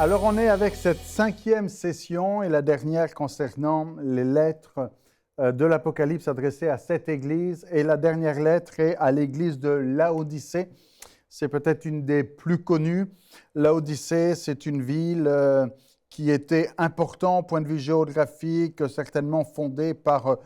Alors, on est avec cette 5e session et la dernière concernant les lettres de l'Apocalypse adressées à 7 églises. Et la dernière lettre est à l'église de Laodicée. C'est peut-être une des plus connues. Laodicée, c'est une ville qui était importante au point de vue géographique, certainement fondée par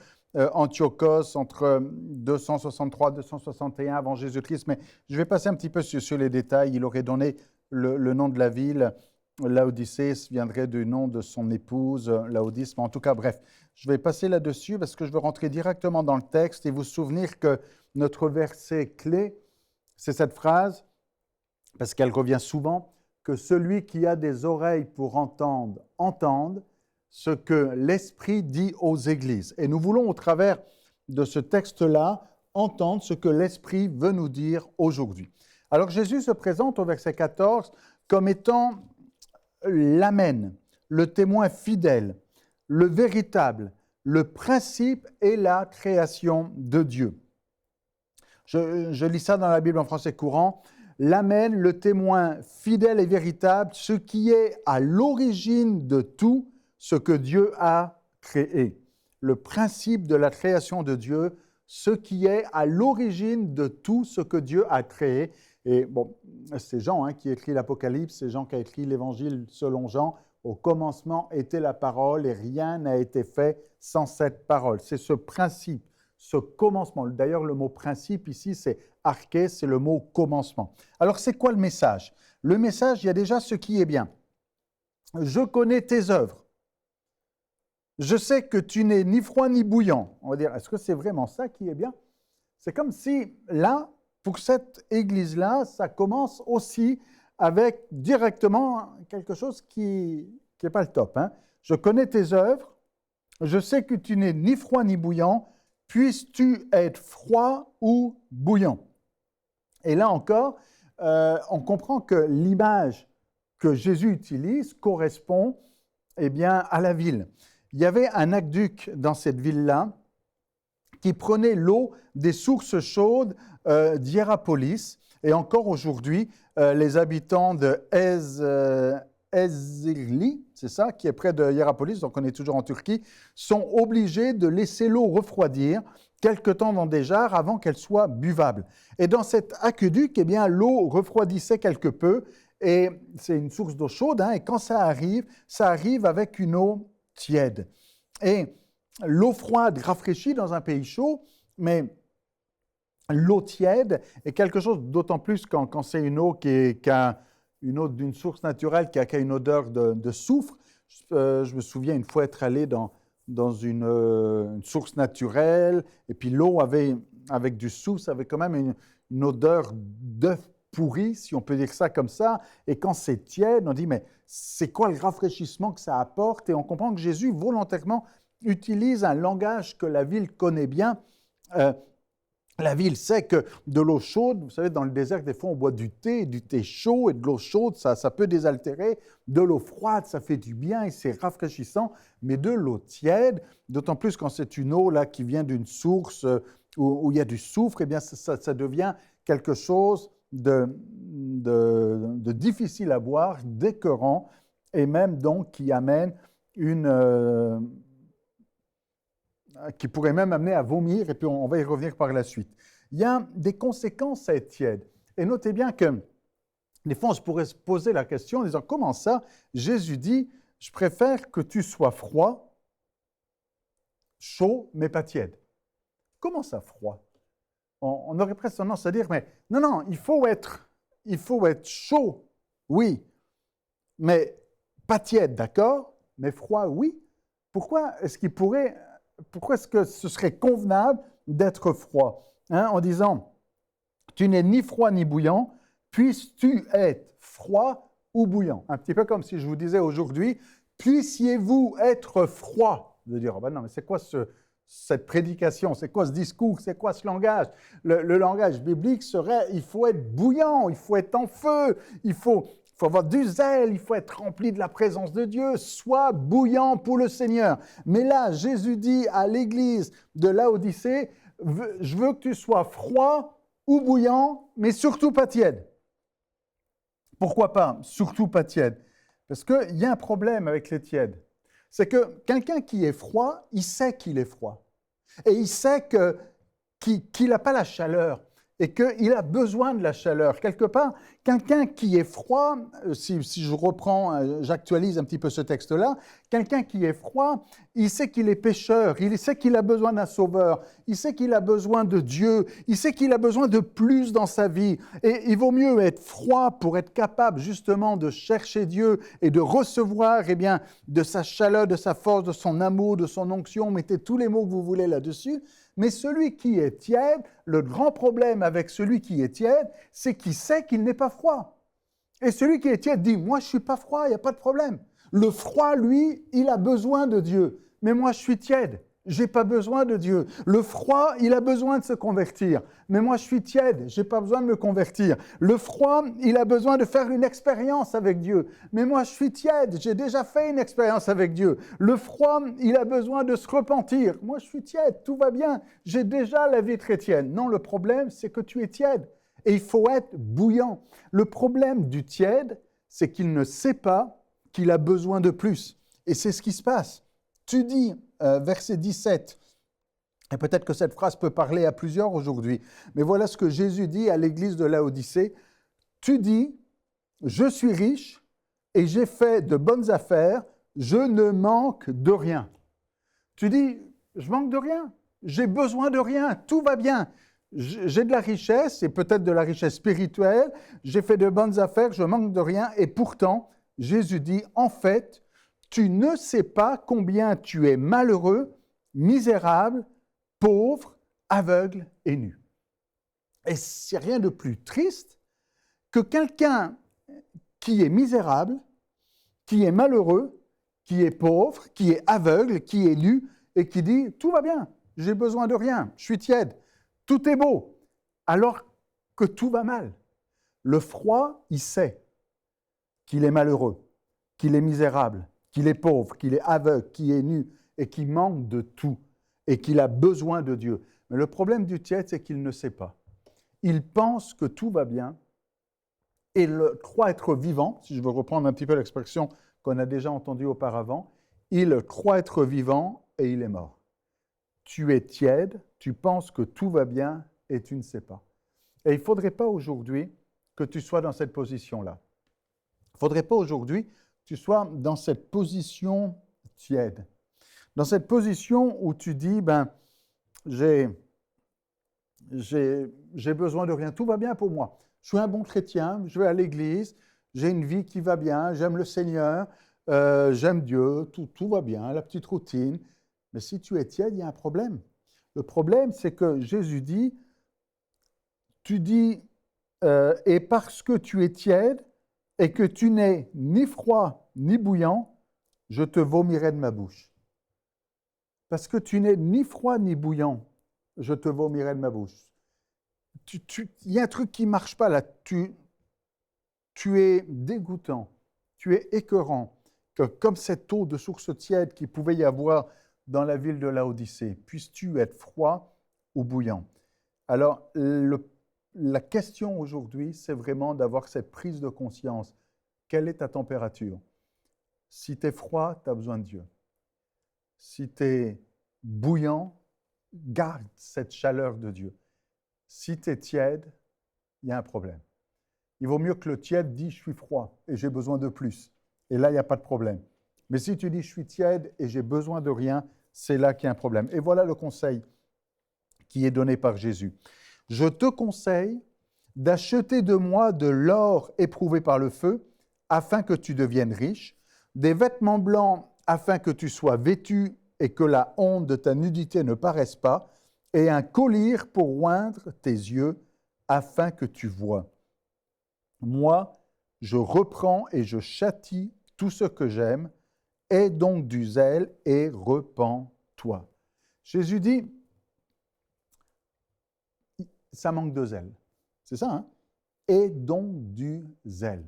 Antiochos entre 263 et 261 avant Jésus-Christ. Mais je vais passer un petit peu sur les détails. Il aurait donné le nom de la ville. Laodicée viendrait du nom de son épouse, Laodice. Mais en tout cas, bref, je vais passer là-dessus parce que je veux rentrer directement dans le texte et vous souvenir que notre verset clé, c'est cette phrase, parce qu'elle revient souvent, que celui qui a des oreilles pour entendre, entende ce que l'Esprit dit aux églises. Et nous voulons, au travers de ce texte-là, entendre ce que l'Esprit veut nous dire aujourd'hui. Alors Jésus se présente au verset 14 comme étant l'Amen, le témoin fidèle, le véritable, le principe et la création de Dieu. Je lis ça dans la Bible en français courant. L'Amen, le témoin fidèle et véritable, ce qui est à l'origine de tout ce que Dieu a créé. Le principe de la création de Dieu, ce qui est à l'origine de tout ce que Dieu a créé. Et bon, c'est Jean qui écrit l'Apocalypse, c'est Jean qui a écrit l'Évangile selon Jean. Au commencement était la parole et rien n'a été fait sans cette parole. C'est ce principe, ce commencement. D'ailleurs, le mot principe ici, c'est arché, c'est le mot commencement. Alors, c'est quoi le message? Le message, il y a déjà ce qui est bien. Je connais tes œuvres. Je sais que tu n'es ni froid ni bouillant. On va dire, est-ce que c'est vraiment ça qui est bien? C'est comme si, là, pour cette église-là, ça commence aussi avec directement quelque chose qui n'est pas le top. Je connais tes œuvres, je sais que tu n'es ni froid ni bouillant, puisses-tu être froid ou bouillant? Et là encore, on comprend que l'image que Jésus utilise correspond à la ville. Il y avait un aqueduc dans cette ville-là qui prenait l'eau des sources chaudes d'Hiérapolis. Et encore aujourd'hui, les habitants de Ezirli, c'est ça, qui est près de Hiérapolis, donc on est toujours en Turquie, sont obligés de laisser l'eau refroidir quelque temps dans des jarres avant qu'elle soit buvable. Et dans cet aqueduc, l'eau refroidissait quelque peu, et c'est une source d'eau chaude, et quand ça arrive avec une eau tiède. Et l'eau froide rafraîchit dans un pays chaud, mais l'eau tiède est quelque chose, d'autant plus quand c'est une eau une eau d'une source naturelle qui a une odeur de soufre. Je me souviens une fois être allé dans une source naturelle, et puis l'eau avec du soufre, ça avait quand même une odeur d'œuf pourri, si on peut dire ça comme ça. Et quand c'est tiède, on dit, mais c'est quoi le rafraîchissement que ça apporte? Et on comprend que Jésus, volontairement, utilise un langage que la ville connaît bien. La ville sait que de l'eau chaude, vous savez, dans le désert, des fois, on boit du thé chaud, et de l'eau chaude, ça peut désaltérer. De l'eau froide, ça fait du bien et c'est rafraîchissant. Mais de l'eau tiède, d'autant plus quand c'est une eau là, qui vient d'une source où il y a du soufre, ça devient quelque chose de difficile à boire, d'écœurant, et même donc qui amène qui pourrait même amener à vomir, et puis on va y revenir par la suite. Il y a des conséquences à être tiède. Et notez bien que des fois, on se pourrait se poser la question en disant, comment ça? Jésus dit, je préfère que tu sois froid, chaud, mais pas tiède. Comment ça, froid? On aurait presque tendance à dire, mais non, il faut être chaud, oui, mais pas tiède, d'accord? Mais froid, oui. Pourquoi est-ce que ce serait convenable d'être froid? En disant, tu n'es ni froid ni bouillant, puisses-tu être froid ou bouillant? Un petit peu comme si je vous disais aujourd'hui, puissiez-vous être froid? De dire, non, mais c'est quoi cette prédication? C'est quoi ce discours? C'est quoi ce langage? Le langage biblique serait, il faut être bouillant, il faut être en feu, il faut avoir du zèle, il faut être rempli de la présence de Dieu, sois bouillant pour le Seigneur. Mais là, Jésus dit à l'église de Laodicée, je veux que tu sois froid ou bouillant, mais surtout pas tiède. Pourquoi pas? Surtout pas tiède. Parce qu'il y a un problème avec les tièdes. C'est que quelqu'un qui est froid, il sait qu'il est froid. Et il sait qu'il n'a pas la chaleur et qu'il a besoin de la chaleur. Quelque part, quelqu'un qui est froid, si je reprends, j'actualise un petit peu ce texte-là, quelqu'un qui est froid, il sait qu'il est pécheur, il sait qu'il a besoin d'un sauveur, il sait qu'il a besoin de Dieu, il sait qu'il a besoin de plus dans sa vie. Et il vaut mieux être froid pour être capable justement de chercher Dieu et de recevoir de sa chaleur, de sa force, de son amour, de son onction, mettez tous les mots que vous voulez là-dessus. Mais celui qui est tiède, le grand problème avec celui qui est tiède, c'est qu'il sait qu'il n'est pas froid. Et celui qui est tiède dit, moi je ne suis pas froid, il n'y a pas de problème. Le froid, lui, il a besoin de Dieu. Mais moi je suis tiède, je n'ai pas besoin de Dieu. Le froid, il a besoin de se convertir. Mais moi je suis tiède, je n'ai pas besoin de me convertir. Le froid, il a besoin de faire une expérience avec Dieu. Mais moi je suis tiède, j'ai déjà fait une expérience avec Dieu. Le froid, il a besoin de se repentir. Moi je suis tiède, tout va bien, j'ai déjà la vie chrétienne. Non, le problème, c'est que tu es tiède. Et il faut être bouillant. Le problème du tiède, c'est qu'il ne sait pas qu'il a besoin de plus. Et c'est ce qui se passe. Tu dis, verset 17, et peut-être que cette phrase peut parler à plusieurs aujourd'hui, mais voilà ce que Jésus dit à l'église de Laodicée. Tu dis, je suis riche et j'ai fait de bonnes affaires, je ne manque de rien. Tu dis, je manque de rien, j'ai besoin de rien, tout va bien. J'ai de la richesse, et peut-être de la richesse spirituelle, j'ai fait de bonnes affaires, je manque de rien, et pourtant, Jésus dit, en fait, tu ne sais pas combien tu es malheureux, misérable, pauvre, aveugle et nu. Et c'est rien de plus triste que quelqu'un qui est misérable, qui est malheureux, qui est pauvre, qui est aveugle, qui est nu, et qui dit, tout va bien, j'ai besoin de rien, je suis tiède. Tout est beau, alors que tout va mal. Le froid, il sait qu'il est malheureux, qu'il est misérable, qu'il est pauvre, qu'il est aveugle, qu'il est nu et qu'il manque de tout et qu'il a besoin de Dieu. Mais le problème du tiède, c'est qu'il ne sait pas. Il pense que tout va bien et croit être vivant, si je veux reprendre un petit peu l'expression qu'on a déjà entendue auparavant, il croit être vivant et il est mort. Tu es tiède, tu penses que tout va bien et tu ne sais pas. Et il ne faudrait pas aujourd'hui que tu sois dans cette position-là. Il ne faudrait pas aujourd'hui que tu sois dans cette position tiède. Dans cette position où tu dis, j'ai besoin de rien, tout va bien pour moi. Je suis un bon chrétien, je vais à l'église, j'ai une vie qui va bien, j'aime le Seigneur, j'aime Dieu, tout va bien, la petite routine. Mais si tu es tiède, il y a un problème. Le problème, c'est que Jésus dit, tu dis, et parce que tu es tiède et que tu n'es ni froid ni bouillant, je te vomirai de ma bouche. Parce que tu n'es ni froid ni bouillant, je te vomirai de ma bouche. Il y a un truc qui ne marche pas là. Tu es dégoûtant, tu es écœurant, que comme cette eau de source tiède qu'il pouvait y avoir dans la ville de Laodicée, puisses-tu être froid ou bouillant? Alors, la question aujourd'hui, c'est vraiment d'avoir cette prise de conscience. Quelle est ta température? Si tu es froid, tu as besoin de Dieu. Si tu es bouillant, garde cette chaleur de Dieu. Si tu es tiède, il y a un problème. Il vaut mieux que le tiède dise « je suis froid et j'ai besoin de plus ». Et là, il n'y a pas de problème. Mais si tu dis « je suis tiède et j'ai besoin de rien », c'est là qu'il y a un problème. Et voilà le conseil qui est donné par Jésus. « Je te conseille d'acheter de moi de l'or éprouvé par le feu, afin que tu deviennes riche, des vêtements blancs afin que tu sois vêtu et que la honte de ta nudité ne paraisse pas, et un collier pour oindre tes yeux afin que tu vois. Moi, je reprends et je châtie tout ce que j'aime. Aie donc du zèle et repens-toi. » Jésus dit, ça manque de zèle. C'est ça, hein? Aie donc du zèle.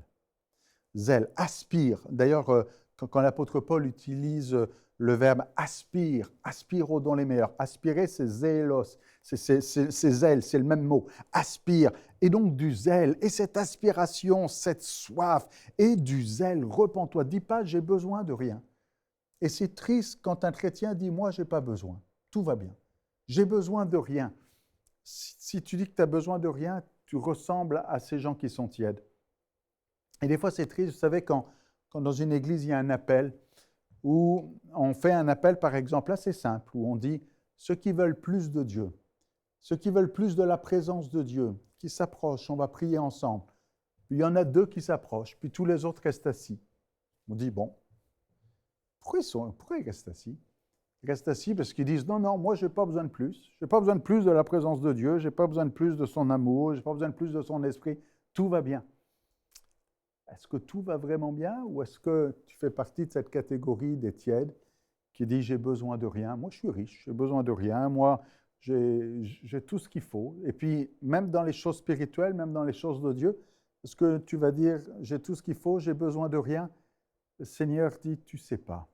Zèle, aspire. D'ailleurs, quand l'apôtre Paul utilise le verbe aspire, aspire aux dons les meilleurs. Aspirer, c'est zélos, c'est zèle, c'est le même mot. Aspire, et donc du zèle, et cette aspiration, cette soif, et du zèle, repens-toi. Dis pas, j'ai besoin de rien. Et c'est triste quand un chrétien dit, moi, je n'ai pas besoin, tout va bien. J'ai besoin de rien. Si tu dis que tu as besoin de rien, tu ressembles à ces gens qui sont tièdes. Et des fois, c'est triste, vous savez, quand dans une église, il y a un appel, où on fait un appel, par exemple, assez simple, où on dit ceux qui veulent plus de Dieu, ceux qui veulent plus de la présence de Dieu, qui s'approchent, on va prier ensemble. Puis il y en a 2 qui s'approchent, puis tous les autres restent assis. On dit, bon, pourquoi ils restent assis? Ils restent assis parce qu'ils disent, non, non, moi, je n'ai pas besoin de plus. Je n'ai pas besoin de plus de la présence de Dieu, je n'ai pas besoin de plus de son amour, je n'ai pas besoin de plus de son esprit. Tout va bien. Est-ce que tout va vraiment bien ou est-ce que tu fais partie de cette catégorie des tièdes qui dit j'ai besoin de rien? Moi, je suis riche, j'ai besoin de rien. Moi, j'ai tout ce qu'il faut. Et puis, même dans les choses spirituelles, même dans les choses de Dieu, est-ce que tu vas dire j'ai tout ce qu'il faut, j'ai besoin de rien? Le Seigneur dit tu ne sais pas.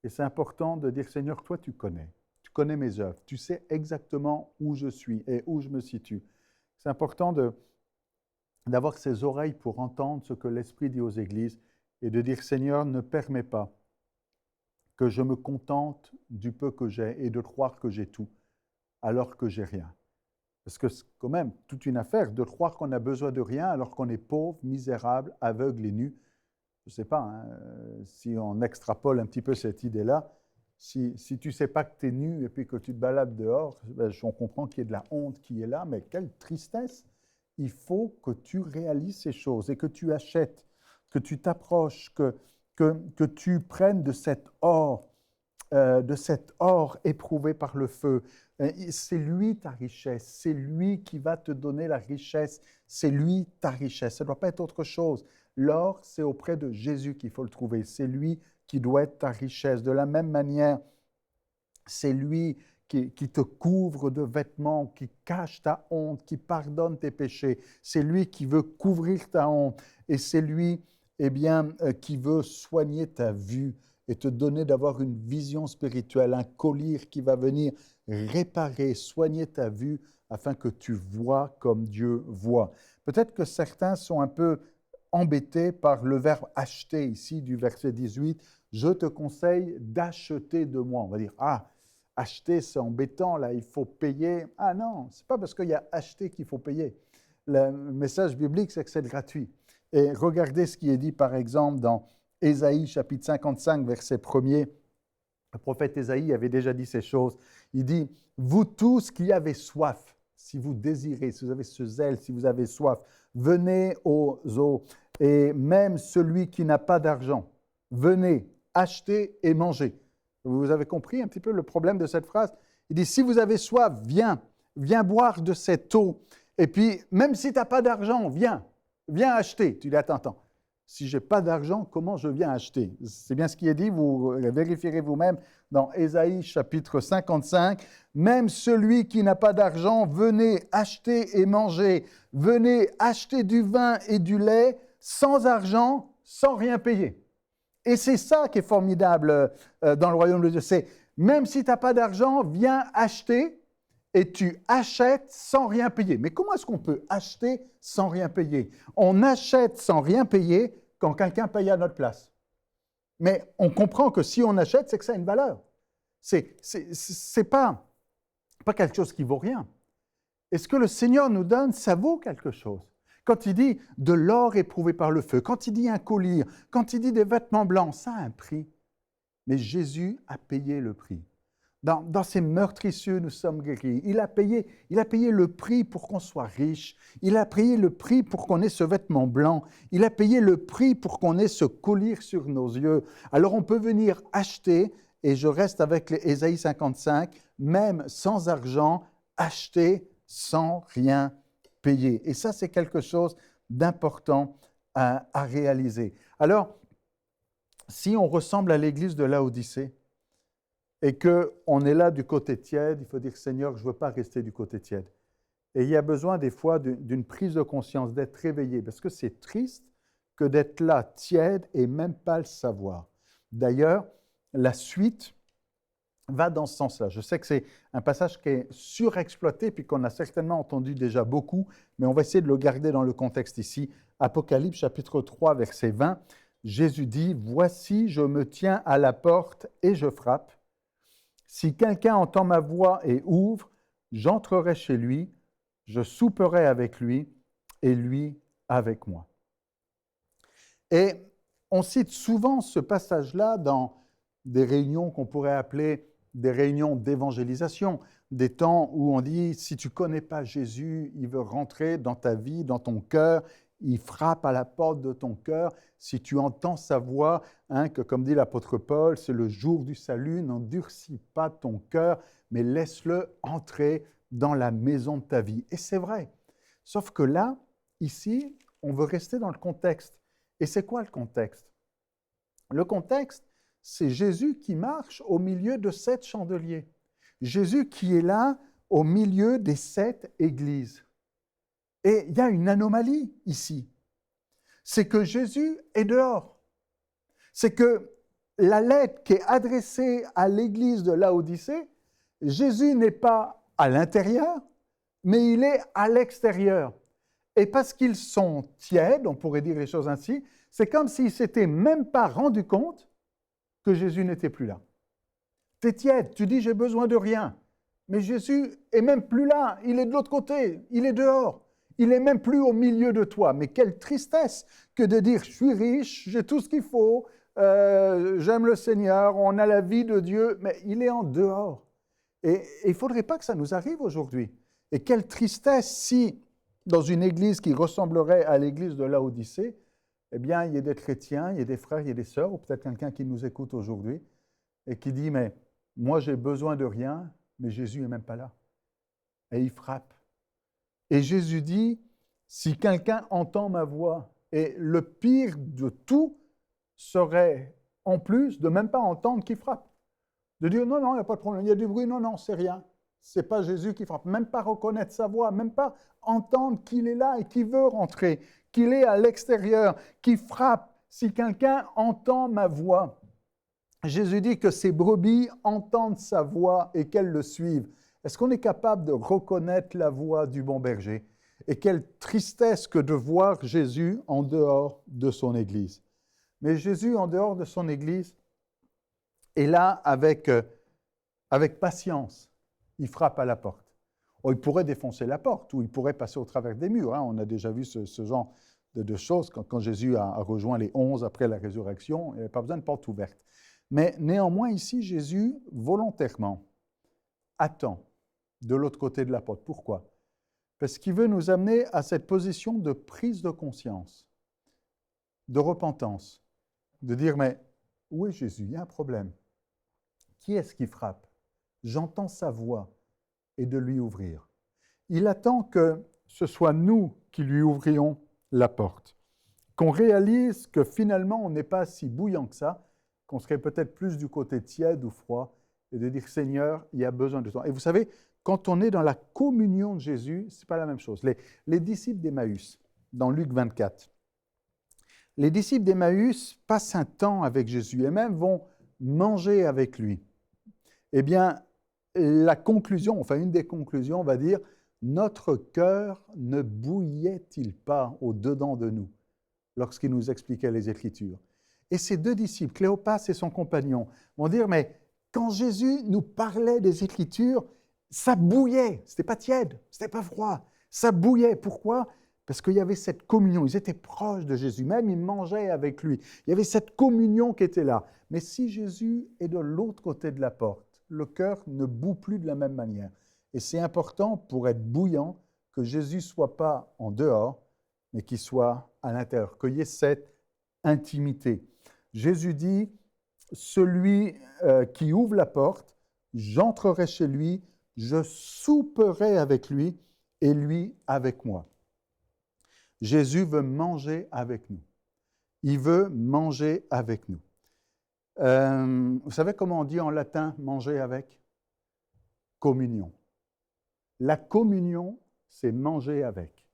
Et c'est important de dire Seigneur, toi, tu connais mes œuvres, tu sais exactement où je suis et où je me situe. C'est important d'avoir ses oreilles pour entendre ce que l'Esprit dit aux églises et de dire, Seigneur, ne permets pas que je me contente du peu que j'ai et de croire que j'ai tout, alors que j'ai rien. Parce que c'est quand même toute une affaire de croire qu'on a besoin de rien alors qu'on est pauvre, misérable, aveugle et nu. Je ne sais pas, hein, si on extrapole un petit peu cette idée-là, si tu ne sais pas que tu es nu et puis que tu te balades dehors, ben, on comprend qu'il y a de la honte qui est là, mais quelle tristesse! Il faut que tu réalises ces choses et que tu achètes, que tu t'approches, que tu prennes de cet or éprouvé par le feu. C'est lui ta richesse, c'est lui qui va te donner la richesse, c'est lui ta richesse. Ça ne doit pas être autre chose. L'or, c'est auprès de Jésus qu'il faut le trouver, c'est lui qui doit être ta richesse. De la même manière, c'est lui qui te couvre de vêtements, qui cache ta honte, qui pardonne tes péchés. C'est lui qui veut couvrir ta honte. Et c'est lui qui veut soigner ta vue et te donner d'avoir une vision spirituelle, un collier qui va venir réparer, soigner ta vue afin que tu vois comme Dieu voit. Peut-être que certains sont un peu embêtés par le verbe « acheter » ici du verset 18. « Je te conseille d'acheter de moi ». On va dire « Ah, acheter, c'est embêtant, là, il faut payer. » Ah non, ce n'est pas parce qu'il y a acheter qu'il faut payer. Le message biblique, c'est que c'est gratuit. Et regardez ce qui est dit, par exemple, dans Ésaïe, chapitre 55, verset 1er. Le prophète Ésaïe avait déjà dit ces choses. Il dit, « Vous tous qui avez soif, si vous désirez, si vous avez ce zèle, si vous avez soif, venez aux eaux. Et même celui qui n'a pas d'argent, venez, achetez et mangez. » Vous avez compris un petit peu le problème de cette phrase? Il dit, si vous avez soif, viens boire de cette eau. Et puis, même si tu n'as pas d'argent, viens acheter. Tu dis, attends, si je n'ai pas d'argent, comment je viens acheter? C'est bien ce qui est dit, vous vérifierez vous-même dans Ésaïe chapitre 55. Même celui qui n'a pas d'argent, venez acheter et manger. Venez acheter du vin et du lait sans argent, sans rien payer. Et c'est ça qui est formidable dans le royaume de Dieu. C'est, même si tu n'as pas d'argent, viens acheter et tu achètes sans rien payer. Mais comment est-ce qu'on peut acheter sans rien payer? On achète sans rien payer quand quelqu'un paye à notre place. Mais on comprend que si on achète, c'est que ça a une valeur. C'est pas quelque chose qui vaut rien. Et ce que le Seigneur nous donne, ça vaut quelque chose. Quand il dit de l'or éprouvé par le feu, quand il dit un collier, quand il dit des vêtements blancs, ça a un prix. Mais Jésus a payé le prix. Dans ces meurtrissures, nous sommes guéris. Il a payé le prix pour qu'on soit riche. Il a payé le prix pour qu'on ait ce vêtement blanc. Il a payé le prix pour qu'on ait ce collier sur nos yeux. Alors on peut venir acheter, et je reste avec Ésaïe 55, même sans argent, acheter sans rien payer. Et ça, c'est quelque chose d'important à réaliser. Alors, si on ressemble à l'église de Laodicée et qu'on est là du côté tiède, il faut dire, Seigneur, je ne veux pas rester du côté tiède. Et il y a besoin des fois d'une prise de conscience, d'être réveillé, parce que c'est triste que d'être là tiède et même pas le savoir. D'ailleurs, la suite va dans ce sens-là. Je sais que c'est un passage qui est surexploité, puis qu'on a certainement entendu déjà beaucoup, mais on va essayer de le garder dans le contexte ici. Apocalypse chapitre 3, verset 20, Jésus dit, « Voici, je me tiens à la porte et je frappe. Si quelqu'un entend ma voix et ouvre, j'entrerai chez lui, je souperai avec lui et lui avec moi. » Et on cite souvent ce passage-là dans des réunions qu'on pourrait appeler des réunions d'évangélisation, des temps où on dit, si tu ne connais pas Jésus, il veut rentrer dans ta vie, dans ton cœur, il frappe à la porte de ton cœur. Si tu entends sa voix, que comme dit l'apôtre Paul, c'est le jour du salut, n'endurcis pas ton cœur, mais laisse-le entrer dans la maison de ta vie. Et c'est vrai. Sauf que là, ici, on veut rester dans le contexte. Et c'est quoi le contexte? Le contexte, c'est Jésus qui marche au milieu de 7 chandeliers. Jésus qui est là au milieu des 7 églises. Et il y a une anomalie ici. C'est que Jésus est dehors. C'est que la lettre qui est adressée à l'église de Laodicée, Jésus n'est pas à l'intérieur, mais il est à l'extérieur. Et parce qu'ils sont tièdes, on pourrait dire les choses ainsi, c'est comme s'ils ne s'étaient même pas rendus compte que Jésus n'était plus là. Tu es tiède, tu dis j'ai besoin de rien. Mais Jésus est même plus là, il est de l'autre côté, il est dehors. Il n'est même plus au milieu de toi. Mais quelle tristesse que de dire je suis riche, j'ai tout ce qu'il faut, j'aime le Seigneur, on a la vie de Dieu, mais il est en dehors. Et il ne faudrait pas que ça nous arrive aujourd'hui. Et quelle tristesse si, dans une église qui ressemblerait à l'église de Laodicée, eh bien, il y a des chrétiens, il y a des frères, il y a des sœurs, ou peut-être quelqu'un qui nous écoute aujourd'hui, et qui dit, mais moi j'ai besoin de rien, mais Jésus n'est même pas là. Et il frappe. Et Jésus dit, si quelqu'un entend ma voix, et le pire de tout serait, en plus, de même pas entendre qu'il frappe. De dire, non, non, il n'y a pas de problème, il y a du bruit, non, non, c'est rien. Ce n'est pas Jésus qui frappe, même pas reconnaître sa voix, même pas entendre qu'il est là et qu'il veut rentrer, qu'il est à l'extérieur, qu'il frappe. Si quelqu'un entend ma voix, Jésus dit que ses brebis entendent sa voix et qu'elles le suivent. Est-ce qu'on est capable de reconnaître la voix du bon berger? Et quelle tristesse que de voir Jésus en dehors de son Église. Mais Jésus, en dehors de son Église, est là avec patience. Il frappe à la porte. Oh, il pourrait défoncer la porte ou il pourrait passer au travers des murs. On a déjà vu ce genre de choses quand Jésus a rejoint les 11 après la résurrection. Il n'y avait pas besoin de porte ouverte. Mais néanmoins, ici, Jésus, volontairement, attend de l'autre côté de la porte. Pourquoi? Parce qu'il veut nous amener à cette position de prise de conscience, de repentance, de dire, mais où est Jésus? Il y a un problème. Qui est-ce qui frappe? J'entends sa voix et de lui ouvrir. Il attend que ce soit nous qui lui ouvrions la porte, qu'on réalise que finalement on n'est pas si bouillant que ça, qu'on serait peut-être plus du côté tiède ou froid, et de dire Seigneur, il y a besoin de toi. Et vous savez, quand on est dans la communion de Jésus, ce n'est pas la même chose. Les disciples d'Emmaüs, dans Luc 24, les disciples d'Emmaüs passent un temps avec Jésus et même vont manger avec lui. Eh bien, la conclusion, enfin une des conclusions, va dire « Notre cœur ne bouillait-il pas au-dedans de nous ?» lorsqu'il nous expliquait les Écritures. Et ces 2 disciples, Cléopas et son compagnon, vont dire « Mais quand Jésus nous parlait des Écritures, ça bouillait, ce n'était pas tiède, ce n'était pas froid, ça bouillait. Pourquoi? Parce qu'il y avait cette communion, ils étaient proches de Jésus, même ils mangeaient avec lui. Il y avait cette communion qui était là. Mais si Jésus est de l'autre côté de la porte, le cœur ne bout plus de la même manière. Et c'est important pour être bouillant que Jésus ne soit pas en dehors, mais qu'il soit à l'intérieur, qu'il y ait cette intimité. Jésus dit, celui qui ouvre la porte, j'entrerai chez lui, je souperai avec lui et lui avec moi. Jésus veut manger avec nous. Il veut manger avec nous. Vous savez comment on dit en latin « manger avec » ? Communion. La communion, c'est manger avec.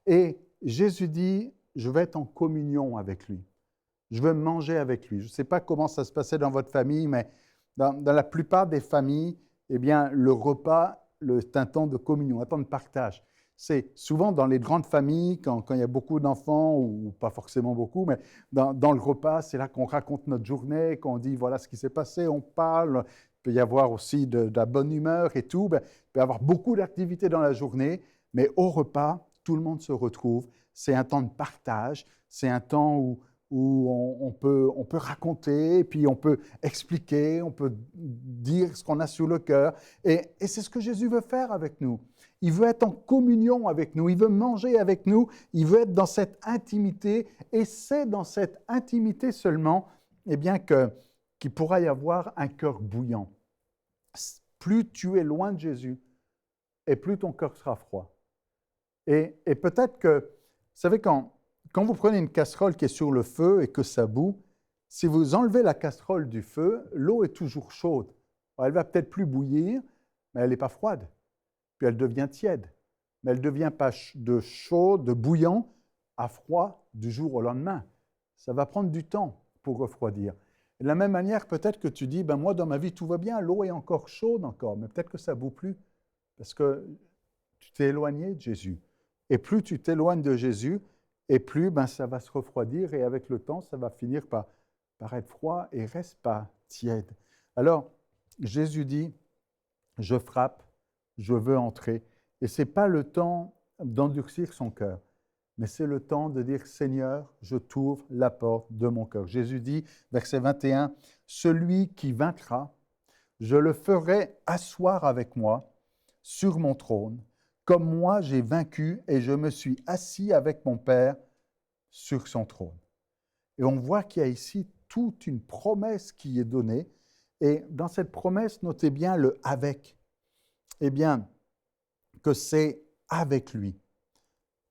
Et Jésus dit, je vais être en communion avec lui. Je veux manger avec lui. Je ne sais pas comment ça se passait dans votre famille, mais Dans la plupart des familles, eh bien, le repas, c'est un temps de communion, un temps de partage. C'est souvent dans les grandes familles, quand il y a beaucoup d'enfants, ou pas forcément beaucoup, mais dans le repas, c'est là qu'on raconte notre journée, qu'on dit voilà ce qui s'est passé, on parle. Il peut y avoir aussi de la bonne humeur et tout. Ben, il peut y avoir beaucoup d'activités dans la journée, mais au repas, tout le monde se retrouve. C'est un temps de partage, c'est un temps où on peut raconter, puis on peut expliquer, on peut dire ce qu'on a sur le cœur. Et c'est ce que Jésus veut faire avec nous. Il veut être en communion avec nous, il veut manger avec nous, il veut être dans cette intimité. Et c'est dans cette intimité seulement eh bien, qu'il pourra y avoir un cœur bouillant. Plus tu es loin de Jésus, et plus ton cœur sera froid. Et peut-être que, vous savez, quand vous prenez une casserole qui est sur le feu et que ça bout, si vous enlevez la casserole du feu, l'eau est toujours chaude. Alors, elle va peut-être plus bouillir, mais elle n'est pas froide. Puis elle devient tiède. Mais elle ne devient pas de chaud, de bouillant, à froid du jour au lendemain. Ça va prendre du temps pour refroidir. Et de la même manière, peut-être que tu dis, ben moi dans ma vie tout va bien, l'eau est encore chaude encore, mais peut-être que ça ne bout plus, parce que tu t'es éloigné de Jésus. Et plus tu t'éloignes de Jésus, et plus ça va se refroidir, et avec le temps, ça va finir par être froid et reste pas tiède. Alors, Jésus dit, je frappe, je veux entrer. Et ce n'est pas le temps d'endurcir son cœur, mais c'est le temps de dire, Seigneur, je t'ouvre la porte de mon cœur. Jésus dit, verset 21, « Celui qui vaincra, je le ferai asseoir avec moi sur mon trône, comme moi j'ai vaincu et je me suis assis avec mon Père sur son trône. » Et on voit qu'il y a ici toute une promesse qui est donnée. Et dans cette promesse, notez bien le « avec ». Eh bien, que c'est avec lui,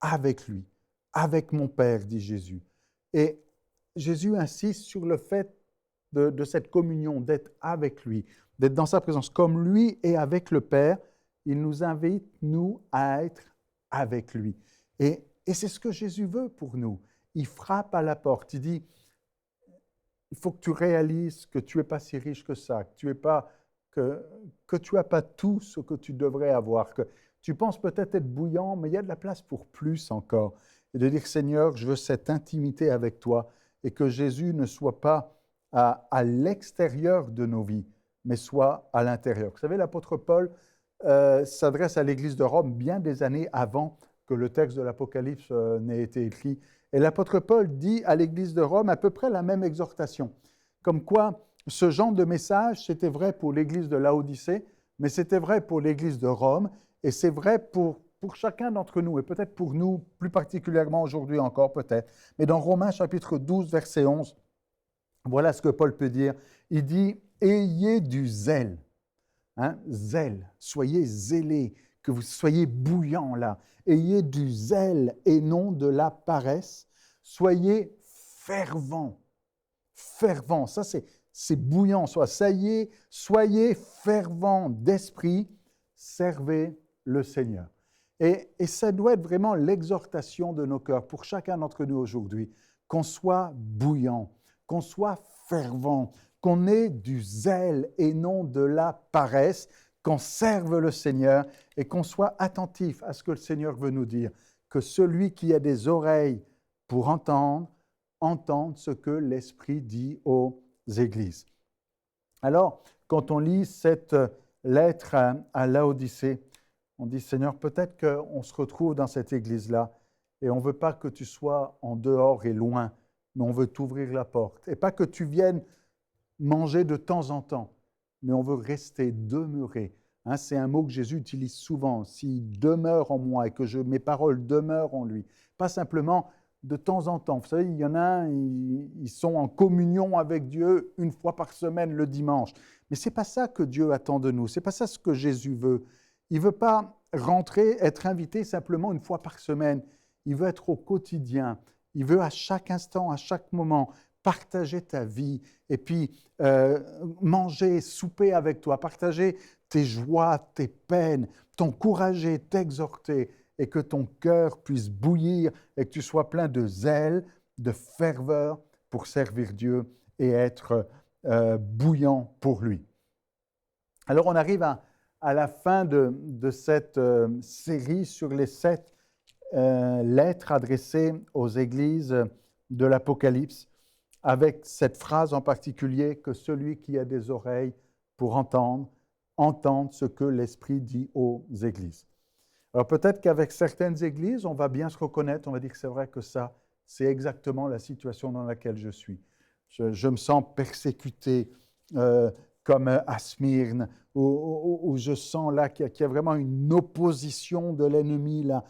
avec mon Père, dit Jésus. Et Jésus insiste sur le fait de cette communion, d'être avec lui, d'être dans sa présence. Comme lui est avec le Père, il nous invite, nous, à être avec lui. Et c'est ce que Jésus veut pour nous. Il frappe à la porte, il dit, il faut que tu réalises que tu n'es pas si riche que ça, que tu n'as pas tout ce que tu devrais avoir, que tu penses peut-être être bouillant, mais il y a de la place pour plus encore. Et de dire, Seigneur, je veux cette intimité avec toi et que Jésus ne soit pas à l'extérieur de nos vies, mais soit à l'intérieur. Vous savez, l'apôtre Paul s'adresse à l'église de Rome bien des années avant que le texte de l'Apocalypse n'ait été écrit. Et l'apôtre Paul dit à l'église de Rome à peu près la même exhortation. Comme quoi, ce genre de message, c'était vrai pour l'église de Laodicée, mais c'était vrai pour l'église de Rome, et c'est vrai pour chacun d'entre nous, et peut-être pour nous, plus particulièrement aujourd'hui encore peut-être. Mais dans Romains chapitre 12, verset 11, voilà ce que Paul peut dire. Il dit, « Ayez du zèle. » Zèle, soyez zélés, que vous soyez bouillants là. Ayez du zèle et non de la paresse. Soyez fervents. Fervents, ça c'est bouillant. Soyez fervents d'esprit. Servez le Seigneur. Et ça doit être vraiment l'exhortation de nos cœurs pour chacun d'entre nous aujourd'hui, qu'on soit bouillant, qu'on soit fervent, qu'on ait du zèle et non de la paresse, qu'on serve le Seigneur et qu'on soit attentif à ce que le Seigneur veut nous dire, que celui qui a des oreilles pour entendre, entende ce que l'Esprit dit aux églises. Alors, quand on lit cette lettre à Laodicée, on dit, Seigneur, peut-être qu'on se retrouve dans cette église-là et on ne veut pas que tu sois en dehors et loin, mais on veut t'ouvrir la porte. Et pas que tu viennes manger de temps en temps, mais on veut rester, demeurer. C'est un mot que Jésus utilise souvent. S'il demeure en moi et que mes paroles demeurent en lui. Pas simplement de temps en temps. Vous savez, il y en a, ils sont en communion avec Dieu une fois par semaine le dimanche. Mais ce n'est pas ça que Dieu attend de nous. Ce n'est pas ça ce que Jésus veut. Il ne veut pas rentrer, être invité simplement une fois par semaine. Il veut être au quotidien. Il veut à chaque instant, à chaque moment, partager ta vie et puis manger, souper avec toi, partager tes joies, tes peines, t'encourager, t'exhorter et que ton cœur puisse bouillir et que tu sois plein de zèle, de ferveur pour servir Dieu et être bouillant pour lui. Alors, on arrive à la fin de cette série sur les 7 lettres adressées aux églises de l'Apocalypse, avec cette phrase en particulier que celui qui a des oreilles pour entendre, entende ce que l'Esprit dit aux églises. Alors peut-être qu'avec certaines églises, on va bien se reconnaître, on va dire que c'est vrai que ça, c'est exactement la situation dans laquelle je suis. Je me sens persécuté comme à Smyrne, où je sens là qu'il y a vraiment une opposition de l'ennemi, là,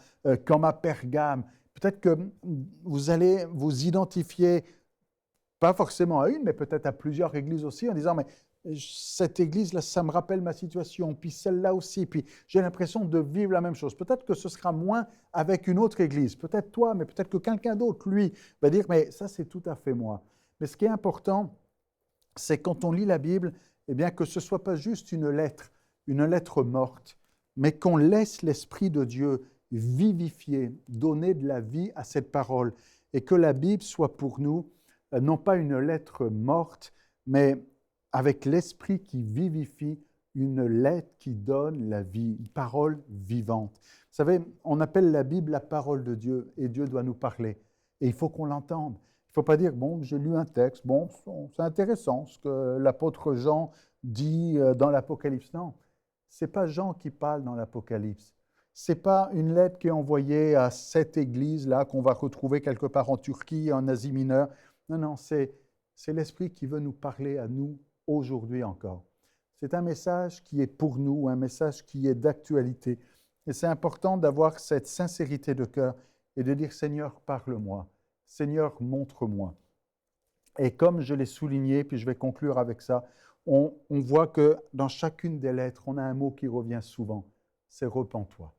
comme à Pergame. Peut-être que vous allez vous identifier, pas forcément à une, mais peut-être à plusieurs églises aussi, en disant, mais cette église-là, ça me rappelle ma situation, puis celle-là aussi, puis j'ai l'impression de vivre la même chose. Peut-être que ce sera moins avec une autre église, peut-être toi, mais peut-être que quelqu'un d'autre, lui, va dire, mais ça, c'est tout à fait moi. Mais ce qui est important, c'est quand on lit la Bible, eh bien, que ce ne soit pas juste une lettre morte, mais qu'on laisse l'Esprit de Dieu vivifier, donner de la vie à cette parole, et que la Bible soit pour nous, non pas une lettre morte, mais avec l'Esprit qui vivifie, une lettre qui donne la vie, une parole vivante. Vous savez, on appelle la Bible la parole de Dieu, et Dieu doit nous parler. Et il faut qu'on l'entende. Il ne faut pas dire, bon, j'ai lu un texte, bon, c'est intéressant ce que l'apôtre Jean dit dans l'Apocalypse. Non, ce n'est pas Jean qui parle dans l'Apocalypse. Ce n'est pas une lettre qui est envoyée à cette église-là qu'on va retrouver quelque part en Turquie, en Asie mineure. Non, non, c'est l'Esprit qui veut nous parler à nous aujourd'hui encore. C'est un message qui est pour nous, un message qui est d'actualité. Et c'est important d'avoir cette sincérité de cœur et de dire, Seigneur, parle-moi. Seigneur, montre-moi. Et comme je l'ai souligné, puis je vais conclure avec ça, on voit que dans chacune des lettres, on a un mot qui revient souvent, c'est « repens-toi ».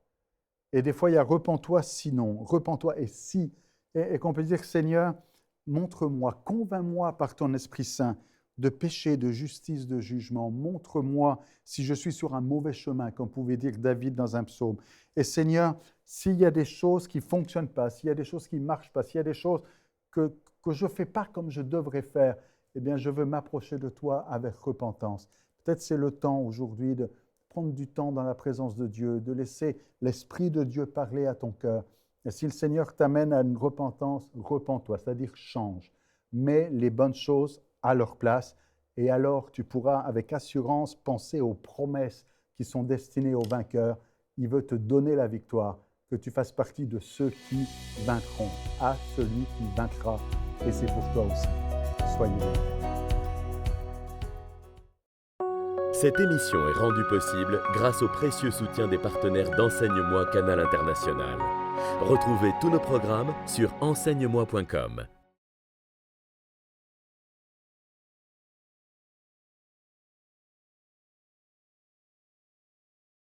Et des fois, il y a « repens-toi sinon »,« repens-toi et si », et qu'on peut dire « Seigneur, montre-moi, convainc-moi par ton Esprit Saint de péché, de justice, de jugement. Montre-moi si je suis sur un mauvais chemin, comme pouvait dire David dans un psaume. Et Seigneur, s'il y a des choses qui ne fonctionnent pas, s'il y a des choses qui ne marchent pas, s'il y a des choses que je ne fais pas comme je devrais faire, eh bien, je veux m'approcher de toi avec repentance. Peut-être c'est le temps aujourd'hui de prendre du temps dans la présence de Dieu, de laisser l'Esprit de Dieu parler à ton cœur. Et si le Seigneur t'amène à une repentance, repens-toi, c'est-à-dire change. Mets les bonnes choses à leur place et alors tu pourras avec assurance penser aux promesses qui sont destinées aux vainqueurs. Il veut te donner la victoire, que tu fasses partie de ceux qui vaincront, à celui qui vaincra. Et c'est pour toi aussi. Soyez bénis. Cette émission est rendue possible grâce au précieux soutien des partenaires d'Enseigne-moi Canal International. Retrouvez tous nos programmes sur enseigne-moi.com.